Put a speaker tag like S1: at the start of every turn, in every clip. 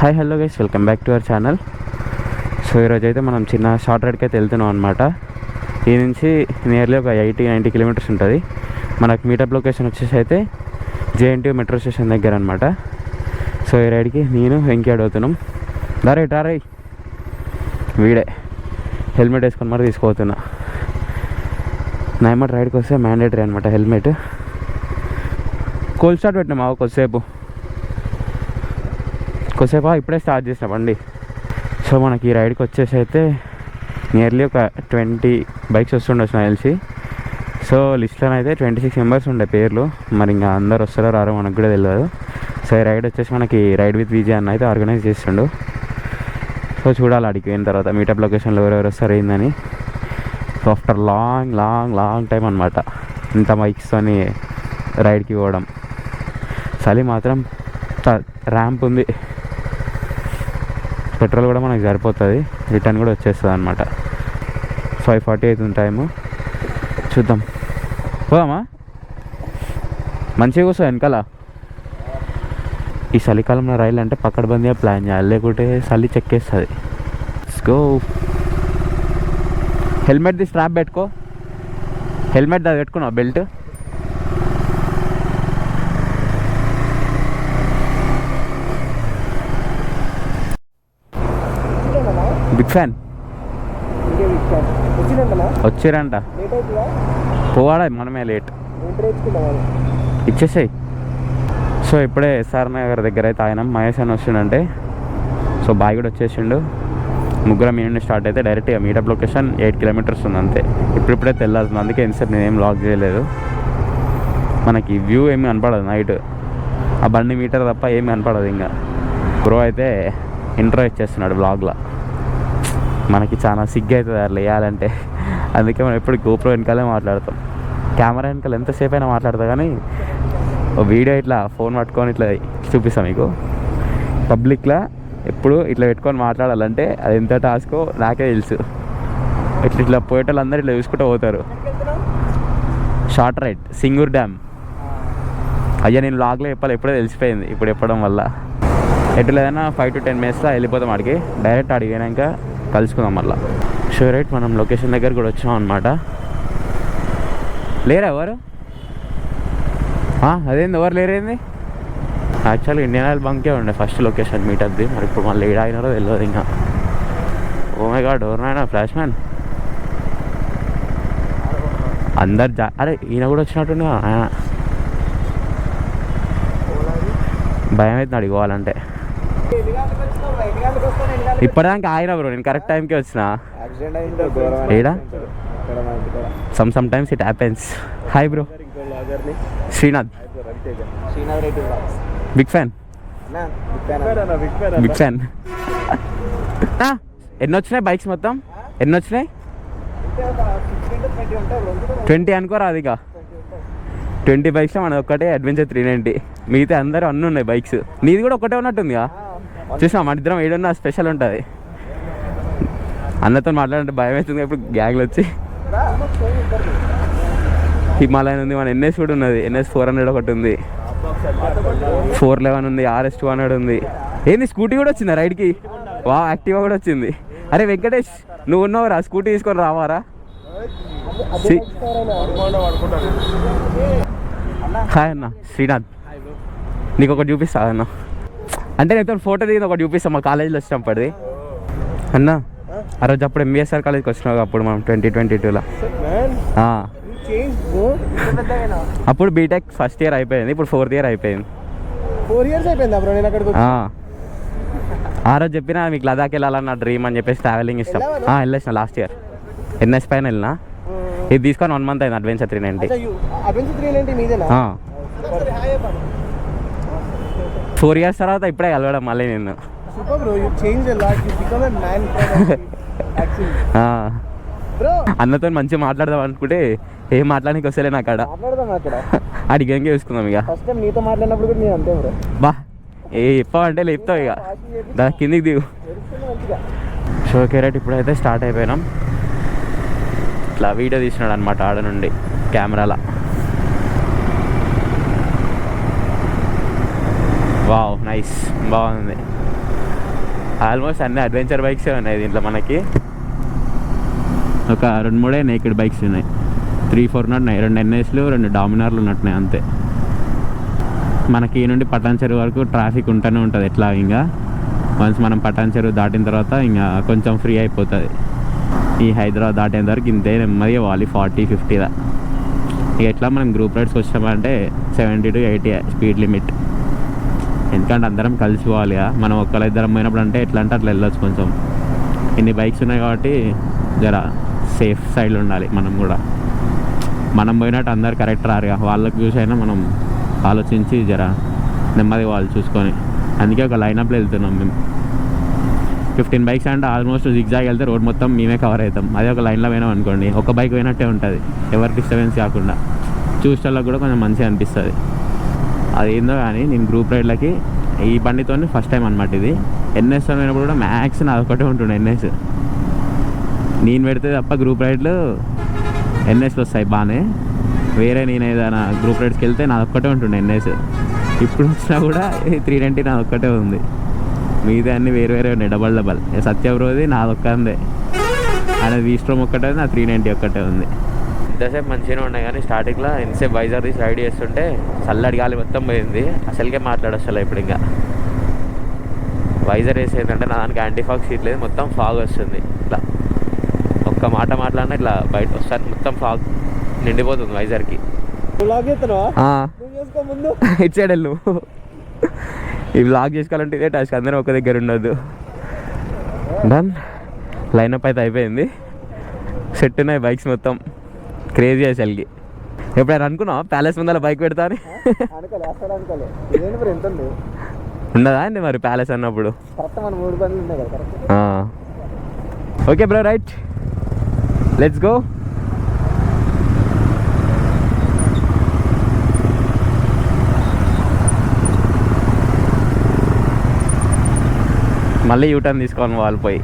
S1: Hi hello guys, welcome back to our channel. So ఈరోజు అయితే మనం చిన్న షార్ట్ రైడ్కి అయితే వెళ్తున్నాం అనమాట. ఈ నుంచి నియర్లీ ఒక 80-90 కిలోమీటర్స్ ఉంటుంది. మనకు మీటప్ లొకేషన్ వచ్చేసి అయితే JNTU మెట్రో స్టేషన్ దగ్గర అనమాట. సో ఈ రైడ్కి నేను వెంకీ అడుగుతున్నాం. దారే వీడే హెల్మెట్ వేసుకొని మరి తీసుకుపోతున్నా. నా ఏమంటే రైడ్కి వస్తే మ్యాండేటరీ అనమాట హెల్మెట్. కోల్డ్ స్టార్ట్ పెట్టినా మాకు కొద్దిసేపు ఇప్పుడే స్టార్ట్ చేసిన బండి. సో మనకి ఈ రైడ్కి వచ్చేసి అయితే నియర్లీ ఒక 20 బైక్స్ వస్తుండొచ్చు నాకు తెలిసి. సో లిస్ట్లో అయితే 26 మెంబర్స్ ఉండే పేర్లు. మరి ఇంకా అందరు వస్తారో రారో మనకు కూడా తెలియదు. సో ఈ రైడ్ వచ్చేసి మనకి రైడ్ విత్ విజయ్ అన్న అయితే ఆర్గనైజ్ చేస్తుండు. సో చూడాలి అడిగి పోయిన తర్వాత మీటప్ లొకేషన్లో ఎవరెవరు వస్తారు ఏందని. సో ఆఫ్టర్ లాంగ్ టైం అనమాట ఇంత బైక్స్తోని రైడ్కి పోవడం. చలి మాత్రం ర్యాంప్ ఉంది. పెట్రోల్ కూడా మనకు సరిపోతుంది, రిటర్న్ కూడా వచ్చేస్తుంది అనమాట. 5:40 అవుతుంది టైము. చూద్దాం, పోదామా? మంచిగా కూర్చో వెనకాల. ఈ చలికాలంలో రైలు అంటే పక్కడబందిగా ప్లాన్ చేయాలి, లేకుంటే చలి చెక్కేస్తుంది. గో. హెల్మెట్ది స్ట్రాప్ పెట్టుకో. హెల్మెట్ అది పెట్టుకున్నావు, బెల్ట్. Big fan. వచ్చిరంట, పోవాడా? మనమే లేట్. ఇచ్చేసాయి. సో ఇప్పుడే SR నగర్ దగ్గర అయితే ఆయన మహేష్ అని వస్తుండంటే. సో బాయ్ కూడా వచ్చేసిండు. ముగ్గురం మీ నుండి స్టార్ట్ అయితే డైరెక్ట్గా మీటప్ లొకేషన్ 8 కిలోమీటర్స్ ఉంది అంతే. ఇప్పుడిప్పుడే తెల్లాల్సింది, అందుకే ఎంతసేపు నేనేం లాక్ చేయలేదు. మనకి వ్యూ ఏమి కనపడదు నైట్, ఆ బండి మీటర్ తప్ప ఏమి కనపడదు. ఇంకా బ్రో అయితే ఇంట్రో ఇచ్చేస్తున్నాడు బ్లాగ్లో. మనకి చాలా సిగ్గు అవుతుంది అట్లా వేయాలంటే. అందుకే మనం ఎప్పుడు GoPro వెనకాలే మాట్లాడతాం. కెమెరా వెనకాల ఎంతసేపు అయినా మాట్లాడతాం, కానీ వీడియో ఇట్లా ఫోన్ పట్టుకొని ఇట్లా చూపిస్తాం మీకు. పబ్లిక్లో ఎప్పుడు ఇట్లా పెట్టుకొని మాట్లాడాలంటే అది ఎంత టాస్కో నాకే తెలుసు. ఇట్లా పోయేటోళ్ళు అందరూ ఇట్లా చూసుకుంటూ పోతారు. Short ride Singur dam. అయ్యా నేను లాగ్లో చెప్పాలి, ఎప్పుడో తెలిసిపోయింది ఇప్పుడు చెప్పడం వల్ల. ఎటు లేదన్నా 5 to 10 minutesలో వెళ్ళిపోతాం ఆడికి. డైరెక్ట్ అడిగినాక కలుసుకుందాం మళ్ళీ. షూర్ రైట్, మనం లొకేషన్ దగ్గర కూడా వచ్చాం అనమాట. లేరా ఎవరు? అదేంది ఎవరు లేరేంది? యాక్చువల్గా ఇండియన్ ఆయిల్ బంకే ఉండే ఫస్ట్ లొకేషన్ మీటప్ది. మరి ఇప్పుడు మళ్ళీ ఏడా అయినారో తెలియదు ఇంకా. ఓ మై గాడ్, ఎవరినైనా ఫ్లాష్ మ్యాన్ అందరు అరే ఈయన కూడా వచ్చినట్టుండే. ఆయన భయం అవుతుంది అడిగోవాలంటే. ఇప్పటిదాకా ఆయన బ్రో, నేను కరెక్ట్ టైంకి వచ్చిన. ఏడా sometimes it happens. Hi bro, Srinath. Big fan. ఎన్ని వచ్చినాయి బైక్స్ మొత్తం? ఎన్ని వచ్చినాయి? 20 అనుకోరా. అది ఇక 20 బైక్స్లో మనది ఒక్కటే అడ్వెంచర్ 390. మిగతా అందరూ అన్నీ ఉన్నాయి బైక్స్. నీది కూడా ఒకటే ఉన్నట్టుందిగా. చూసాం మన ఇద్దరం ఏడున్నా స్పెషల్ ఉంటుంది. అన్నతో మాట్లాడంటే భయం అవుతుంది. ఇప్పుడు గ్యాంగ్లు వచ్చి హిమాలయన్ ఉంది, మన NS కూడా ఉన్నది. NS 400 ఒకటి ఉంది, 411 ఉంది, RS 200 ఉంది. ఏంది స్కూటీ కూడా వచ్చిందా రైడ్కి? వా, యాక్టివా కూడా వచ్చింది. అరే వెంకటేష్, నువ్వు ఉన్నావురా, స్కూటీ తీసుకొని రావారా? హాయ్ అన్న, శ్రీనాథ్. నీకు ఒకటి చూపిస్తా అన్న, అంటే నేను ఫోటో దిగింది ఒకటి చూపిస్తాం మా కాలేజీలో వచ్చినప్పటిది. అన్న ఆ రోజు అప్పుడు MBSR కాలేజ్కి వచ్చినావు అప్పుడు మనం 2022లో. అప్పుడు బీటెక్ ఫస్ట్ ఇయర్ అయిపోయింది, ఇప్పుడు 4th year అయిపోయింది.
S2: 4 years అయిపోయిందా బ్రో? నేను అక్కడికి
S1: ఆ రోజు చెప్పినా మీకు లదాఖ్ వెళ్ళాలన్న డ్రీమ్ అని చెప్పేసి ట్రావెలింగ్ ఇష్టం. వెళ్ళేసిన లాస్ట్ ఇయర్ NS పైన వెళ్ళినా. ఇది తీసుకొని 1 month అయింది అడ్వెంచర్ 390. 4 years తర్వాత ఇప్పుడే కలవడం మళ్ళీ నేను. అన్నతో మంచిగా మాట్లాడదాం అనుకుంటే ఏం మాట్లాడానికి వస్తలే నాకు. అక్కడ అడిగంగా చూసుకుందాం ఇక. బా ఏ చెప్పావంటే లేపుతావు ఇక. దాని కిందికి దిగు. షో కెరెట్ ఇప్పుడైతే స్టార్ట్ అయిపోయినాం. ఇట్లా వీడియో తీసినాడు అనమాట ఆడ నుండి కెమెరాలో. వావ్, నైస్, బాగుంది. ఆల్మోస్ట్ అన్ని అడ్వెంచర్ బైక్సే ఉన్నాయి దీంట్లో మనకి. ఒక 2-3 నేకెడ్ బైక్స్ ఉన్నాయి, 3-4 ఉన్నట్టున్నాయి. 2 NSలు 2 డామినార్లు ఉన్నట్టున్నాయి అంతే. మనకి ఈ నుండి పటాన్ చెరువు వరకు ట్రాఫిక్ ఉంటూనే ఉంటుంది ఎట్లా. ఇంకా వన్స్ మనం పటాన్ చెరువు దాటిన తర్వాత ఇంకా కొంచెం ఫ్రీ అయిపోతుంది. ఈ హైదరాబాద్ దాటేంత వరకు ఇంతే నెమ్మదిగా పోవాలి 40-50దా. ఇక ఎట్లా మనం గ్రూప్ రైడ్స్కి వచ్చామంటే 70 to 80 స్పీడ్ లిమిట్. ఎందుకంటే అందరం కలిసి పోవాలి. మనం ఒక్కరిద్దరం పోయినప్పుడు అంటే ఎట్లా అంటే అట్లా వెళ్ళొచ్చు. కొంచెం ఇన్ని బైక్స్ ఉన్నాయి కాబట్టి జర సేఫ్ సైడ్లో ఉండాలి మనం కూడా. మనం పోయినట్టు అందరు కరెక్ట్ రారుగా, వాళ్ళకి చూసి అయినా మనం ఆలోచించి జర నెమ్మది వాళ్ళు చూసుకొని. అందుకే ఒక లైనప్లో వెళ్తున్నాం మేము. 15 బైక్స్ అంటే ఆల్మోస్ట్ జిగ్జాగ్ వెళ్తే రోడ్ మొత్తం మేమే కవర్ అవుతాం. అదే ఒక లైన్లో పోయినాం అనుకోండి, ఒక బైక్ పోయినట్టే ఉంటుంది, ఎవరు డిస్టర్బెన్స్ కాకుండా. చూసేళ్ళకి కూడా కొంచెం మంచిగా అనిపిస్తుంది. అదేందో కానీ నేను గ్రూప్ రైడ్లకి ఈ బండితో ఫస్ట్ టైం అనమాట ఇది. NSతో పోయినప్పుడు కూడా మ్యాక్స్ నాది ఒకటే ఉంటుండే NS. నేను పెడితే తప్ప గ్రూప్ రైడ్లు NSలు వస్తాయి బాగానే. వేరే నేను ఏదైనా గ్రూప్ రైడ్స్కి వెళ్తే నాది ఒక్కటే ఉంటుండే NS. ఇప్పుడు వచ్చినా కూడా 390 నాది ఒక్కటే ఉంది, మిగతా అన్నీ వేరు వేరే ఉన్నాయి డబల్. సత్యబ్రోది నాది ఒక్కదే, అనేది వీస్ట్రోమ్ ఒక్కటే, నా 390 ఒక్కటే ఉంది. ఇంతసేపు మంచిగానే ఉన్నాయి కానీ స్టార్టింగ్లో ఎంతసేపు వైజాగ్ తీసి రైడ్ చేస్తుంటే చల్లడి గాలి మొత్తం పోయింది. అసలుకే మాట్లాడొస్తలే ఇప్పుడు. ఇంకా వైజాగ్ వేసి ఏంటంటే నా దానికి యాంటీ ఫాగ్ షీట్ లేదు, మొత్తం ఫాగ్ వస్తుంది. ఇట్లా ఒక్క మాట మాట్లాడినా ఇట్లా బయట వస్తాను మొత్తం ఫాగ్ నిండిపోతుంది వైజాగ్కి. ఇటు సైడ్ వెళ్ళు. ఈ వ్లాగ్ చేసుకోవాలంటే ఇదే టాస్క్, అందరూ ఒక దగ్గర ఉండొద్దు. డన్. లైనప్ అయితే అయిపోయింది, సెట్ ఉన్నాయి బైక్స్ మొత్తం. క్రేజీ అసలుకి. ఎప్పుడైనా అనుకున్నావా ప్యాలెస్ ముందర బైక్ పెడతా అని? ఉండదా అండి మరి ప్యాలెస్ అన్నప్పుడు? Okay bro, right, let's go. మళ్ళీ యూటర్న్ తీసుకోవాలి వాళ్ళు పోయి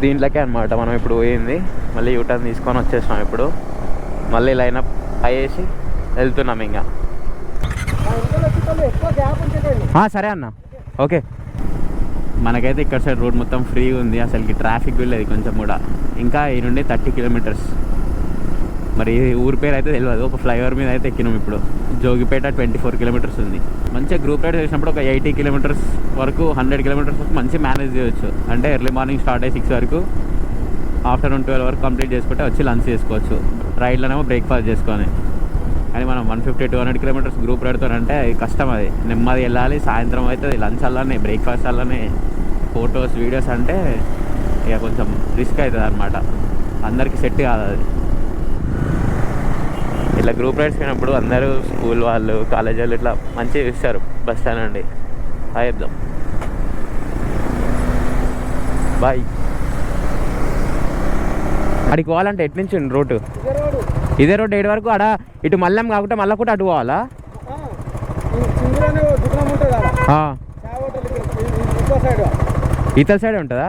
S1: దీంట్లోకే అనమాట. మనం ఇప్పుడు పోయింది మళ్ళీ యూటర్న్ తీసుకొని వచ్చేసినాం. ఇప్పుడు మళ్ళీ లైనప్ అయ్యేసి వెళ్తున్నాం ఇంకా. సరే అన్న, ఓకే. మనకైతే ఇక్కడ సైడ్ రోడ్ మొత్తం ఫ్రీగా ఉంది, అసలుకి ట్రాఫిక్ వెళ్ళేది కొంచెం కూడా. ఇంకా ఈ నుండి 30 kilometers. మరి ఊరి పేరు అయితే తెలియదు. ఒక ఫ్లైఓవర్ మీద అయితే ఎక్కినాం ఇప్పుడు. జోగిపేట 24 kilometers ఉంది. మంచిగా గ్రూప్ రైడ్ చేసినప్పుడు ఒక 80 kilometers వరకు, 100 kilometers వరకు మంచి మేనేజ్ చేయవచ్చు. అంటే ఎర్లీ మార్నింగ్ స్టార్ట్ అయ్యి 6 వరకు, ఆఫ్టర్నూన్ 12 వరకు కంప్లీట్ చేసుకుంటే వచ్చి లంచ్ చేసుకోవచ్చు. రైడ్లోనేమో బ్రేక్ఫాస్ట్ చేసుకొని. కానీ మనం 150-200 kilometers గ్రూప్ రైడ్తో అంటే కష్టం. అది నెమ్మది వెళ్ళాలి. సాయంత్రం అవుతుంది, లంచ్ అలానే, బ్రేక్ఫాస్ట్ అలానే, ఫొటోస్ వీడియోస్ అంటే ఇక కొంచెం రిస్క్ అవుతుంది అనమాట. అందరికీ సెట్ కాదు అది. ఇట్లా గ్రూప్ రైడ్స్ పోయినప్పుడు అందరూ స్కూల్ వాళ్ళు, కాలేజ్ వాళ్ళు ఇట్లా మంచిగా చూస్తారు బస్ స్టాండ్ నుండి. హాయ్ చెప్దాం, బాయ్. అడికి పోవాలంటే ఎటు నుంచి రోడ్డు? ఇదే రోడ్డు 7 వరకు. ఆడ ఇటు మల్లం కాకుండా మళ్ళీ కూడా అటు పోవాలా? ఇతల సైడ్ ఉంటుందా?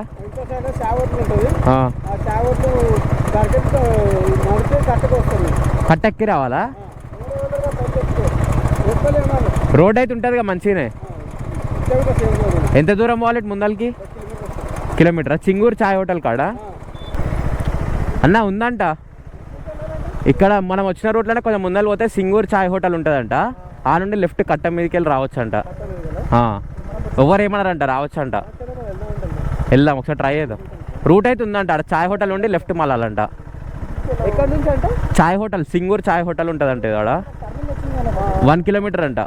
S1: కట్టెక్కి రావాలా? రోడ్ అయితే ఉంటుందిగా మంచిగానే. ఎంత దూరం పోవాలి ముందలకి? కిలోమీటరా? చింగూరు చాయ్ హోటల్ కాడ అన్న ఉందంట. ఇక్కడ మనం వచ్చిన రూట్లోనే కొంచెం ముందర పోతే సింగూరు చాయ్ హోటల్ ఉంటుందంట. ఆ నుండి లెఫ్ట్ కట్ట మీదకి వెళ్ళి రావచ్చంట. ఎవరు ఏమన్నారంట, రావచ్చంట. వెళ్దాం ఒకసారి, ట్రై చేద్దాం. రూట్ అయితే ఉందంట. అక్కడ చాయ్ హోటల్ నుండి లెఫ్ట్ మళ్ళాలంట. ఎక్కడ నుంచి అంట? చాయ్ హోటల్, సింగూరు చాయ్ హోటల్ ఉంటుందంట. ఆడ 1 kilometer అంట.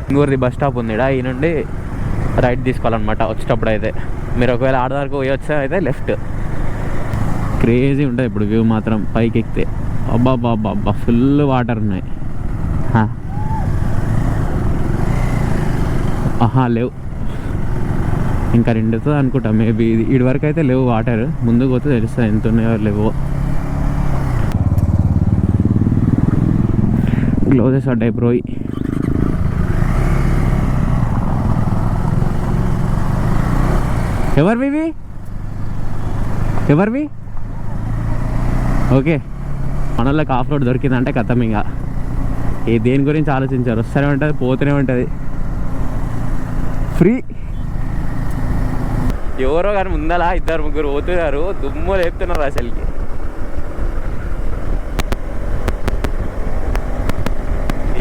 S1: సింగూరుది బస్ స్టాప్ ఉంది. ఈ నుండి రైట్ తీసుకోవాలన్నమాట వచ్చేటప్పుడు. అయితే మీరు ఒకవేళ ఆడ వరకు పోయి వచ్చా అయితే లెఫ్ట్. క్రేజీ ఉంటుంది ఇప్పుడు వ్యూ మాత్రం పైకి ఎక్కితే. అబ్బా బాబా అబ్బా, ఫుల్ వాటర్ ఉన్నాయి. లేవు ఇంకా 2తో అనుకుంటా మేబీ. ఇటు వరకు అయితే లేవు వాటర్, ముందుకు పోతే తెలుస్తుంది ఎంత ఉన్నాయో లేవో. గ్లోజెస్ అడ్డాయి బ్రోయి. ఎవరివి? ఓకే, మనలోకి ఆఫ్ రోడ్ దొరికిందంటే కథం. ఇంకా దేని గురించి ఆలోచించారు, వస్తూనే ఉంటుంది, పోతూనే ఉంటుంది. ఫ్రీ. ఎవరో కానీ ముందలా 2-3 పోతున్నారు, దుమ్ము లేపుతున్నారు అసలుకి.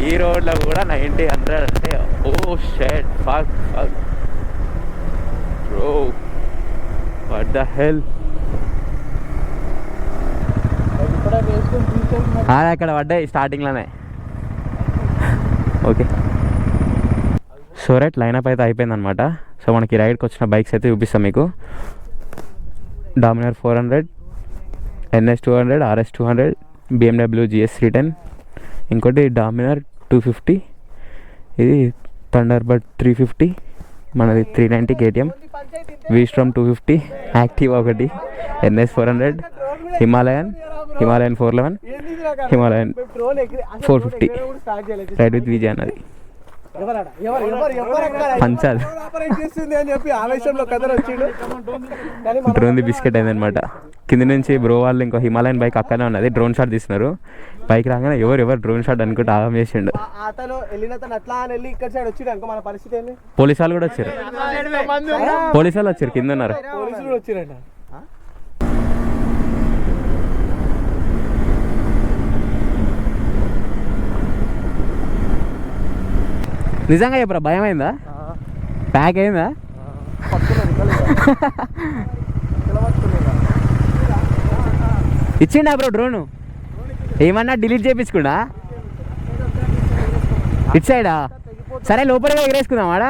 S1: ఈ రోడ్లో కూడా 90-100 అంటే oh shit fuck bro, what the hell. అక్కడ పడ్డాయి స్టార్టింగ్లోనే. ఓకే, సో రైట్, లైనప్ అయితే అయిపోయిందనమాట. సో మనకి రైడ్కి వచ్చిన బైక్స్ అయితే చూపిస్తాం మీకు. Dominar 400, NS 200, RS 200, BMW GS 310, ఇంకోటి డామినర్ 250, ఇది థండర్బర్డ్ 350, మనది 390 KTM, V-Strom 250, యాక్టివా ఒకటి, NS 400, Himalayan 411, Himalayan 450, ride with Vijay అన్నది. పంచాల్ డ్రోన్ బిస్కెట్ అయిందనమాట. కింద నుంచి బ్రో వాళ్ళు ఇంకో హిమాలయన్ బైక్ అక్కడనే ఉన్నది, డ్రోన్ షాట్ తీస్తున్నారు. బైక్ రాగానే ఎవరు డ్రోన్ షాట్ అనుకుంటే ఆగం చేసిండు. పోలీసు వాళ్ళు కూడా వచ్చారు, పోలీసు వాళ్ళు వచ్చారు, కింద ఉన్నారు. నిజంగా చెప్పరా, భయం అయిందా? ప్యాక్ అయిందా? ఇచ్చిండా బ్రో డ్రోను? ఏమన్నా డిలీట్ చేయించుకుండా ఇట్ సైడా? సరే లోపలిగా ఎగరేసుకుందాం ఆడ.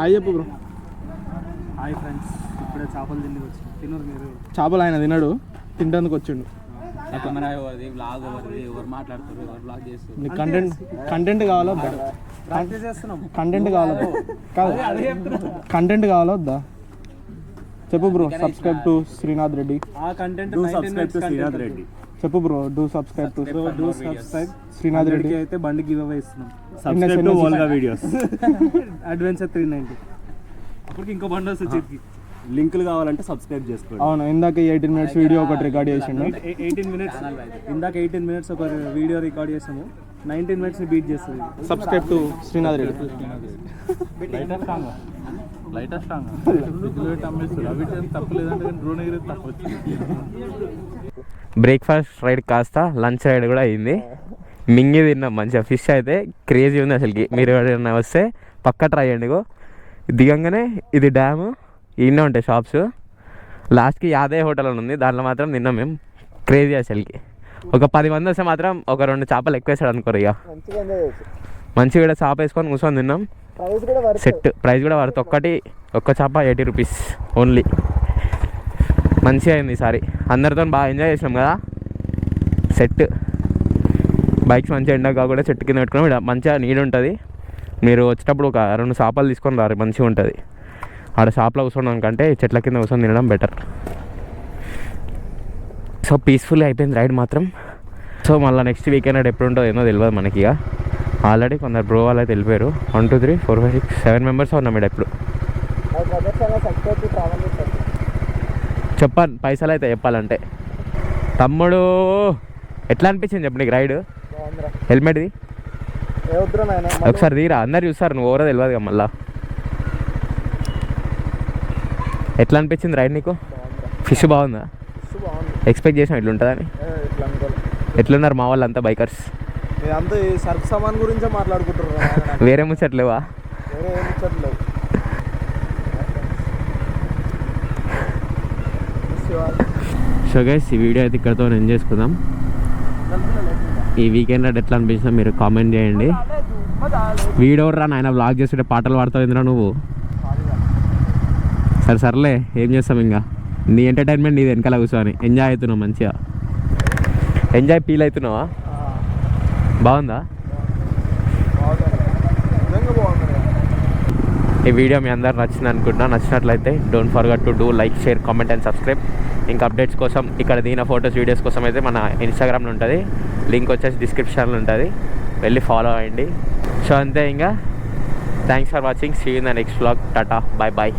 S2: హాయ్ చెప్పు బ్రో.
S3: హాయ్ ఫ్రెండ్స్, ఇప్పుడే చేపలు తిండికి వచ్చి తినరు మీరు.
S2: చేపలు ఆయన తినడు, తినడానికి వచ్చిండు.
S3: కెమెరా ఎవరిది, వ్లాగ్ ఎవరిది, ఎవరు మాట్లాడుతారు, ఎవరు వ్లాగ్ చేస్తారు?
S2: నీకు కంటెంట్ కావాలా వద్దా?
S3: ప్రాక్టీస్ చేస్తున్నాం.
S2: కంటెంట్ కావాలా? కాదు, కంటెంట్ కావాలా వద్దా చెప్పు bro. Subscribe to Srinath Reddy.
S3: ఆ content
S4: subscribe to Srinath Reddy.
S2: చెప్పు bro. Do subscribe to Srinath Reddy.
S3: అయితే బండి గివ్ అవే ఇస్తున్నాం.
S4: Subscribe to Volga videos.
S3: Adventure 390. అప్పటికి ఇంకో బండి వస్తుంది చేతికి.
S4: లింకులు కావాలంటే సబ్స్క్రైబ్ చేసుకోండి.
S2: అవును, ఇందాక 18 minutes వీడియో ఒకటి రికార్డ్ చేసిండు.
S3: 18 minutes, ఇందాక 18 minutes ఒక వీడియో రికార్డ్ చేసాము. 19 minutes బీట్ చేస్తుంది.
S2: Subscribe to Srinath Reddy.
S1: Breakfast ride కాస్త లంచ్ రైడ్ కూడా అయింది. మింగి తిన్నాం మంచిగా. ఫిష్ అయితే క్రేజీ ఉంది అసలుకి. మీరు ఎవరైనా వస్తే పక్క ట్రై చేయండి. దిగంగానే ఇది డ్యాము, ఈయనే ఉంటాయి షాప్స్. లాస్ట్కి యాదయ్య హోటల్ అని ఉంది, దాంట్లో మాత్రం తిన్నాం మేము. క్రేజీ అసలుకి. ఒక 10 మంది వస్తే మాత్రం ఒక 2 చేపలు ఎక్కువ వేసాడు అనుకోరు. ఇక మంచిగా కూడా చేప వేసుకొని కూర్చొని తిన్నాం. సెట్ ప్రైస్ కూడా వర్త్. ఒక్క చేప 80 rupees ఓన్లీ. మంచిగా అయింది ఈసారి. అందరితో బాగా ఎంజాయ్ చేసినాం కదా. సెట్ బైక్స్ మంచిగా ఎండగా కూడా చెట్టు కింద పెట్టుకున్నాం. మంచిగా నీడ్ ఉంటుంది. మీరు వచ్చేటప్పుడు ఒక 2 చేపలు తీసుకొని రారు, మంచిగా ఉంటుంది. ఆడ షాప్లో కూర్చోవడం కంటే చెట్ల కింద కూర్చొని తినడం బెటర్. సో పీస్ఫుల్గా అయిపోయింది రైడ్ మాత్రం. సో మళ్ళీ నెక్స్ట్ వీకెండ్ రైడ్ ఎప్పుడు ఉంటుందో ఏమో తెలియదు మనకి. ఇక ఆల్రెడీ కొందరు బ్రో వాళ్ళు అయితే వెళ్ళిపోయారు. 1 2 3 4 5 6 7 members ఉన్నాం ఇక్కడ. ఇప్పుడు చెప్పాను పైసలు అయితే చెప్పాలంటే. తమ్ముడు ఎట్లా అనిపించింది చెప్పు నీకు రైడ్? హెల్మెట్ది ఒకసారి తీరా, అందరు చూస్తారు, నువ్వు ఎవరో తెలియదు కదా మళ్ళా. ఎట్లా అనిపించింది రైడ్ నీకు? ఫిష్ బాగుందా? ఎక్స్పెక్ట్ చేసాం ఇట్లా ఉంటుందని. ఎట్లున్నారు మా వాళ్ళు అంతా బైకర్స్?
S2: అంతా సరుకు సామాన్ గురించే మాట్లాడుకుంటున్నారు,
S1: వేరే ముచ్చట్లేవా? సో గైస్, ఈ వీడియో అయితే ఇక్కడతో ఎండ్ చేసుకుందాం. ఈ వీకెండ్ రైడ్ ఎట్లా అనిపించినా మీరు కామెంట్ చేయండి. వీడియో రా నాయన, వ్లాగ్ చేస్తుంటే పాటలు పాడుతావు ఎందురా నువ్వు? సర్లే ఏం చేస్తాం ఇంకా. నీ ఎంటర్టైన్మెంట్ నీది వెనకాల కూర్చొని ఎంజాయ్ అవుతున్నావు, మంచిగా ఎంజాయ్ ఫీల్ అవుతున్నావా? బాగుందా ఈ వీడియో? మీ అందరు నచ్చింది అనుకుంటున్నా. నచ్చినట్లయితే don't forget to do like, share, comment and subscribe. ఇంకా అప్డేట్స్ కోసం, ఇక్కడ దిగిన ఫొటోస్, వీడియోస్ కోసం అయితే మన ఇన్స్టాగ్రామ్లో ఉంటుంది. లింక్ వచ్చేసి డిస్క్రిప్షన్లో ఉంటుంది, వెళ్ళి ఫాలో అవ్వండి. సో అంతే ఇంకా. Thanks for watching. See you in the next vlog. టాటా, బాయ్ బాయ్.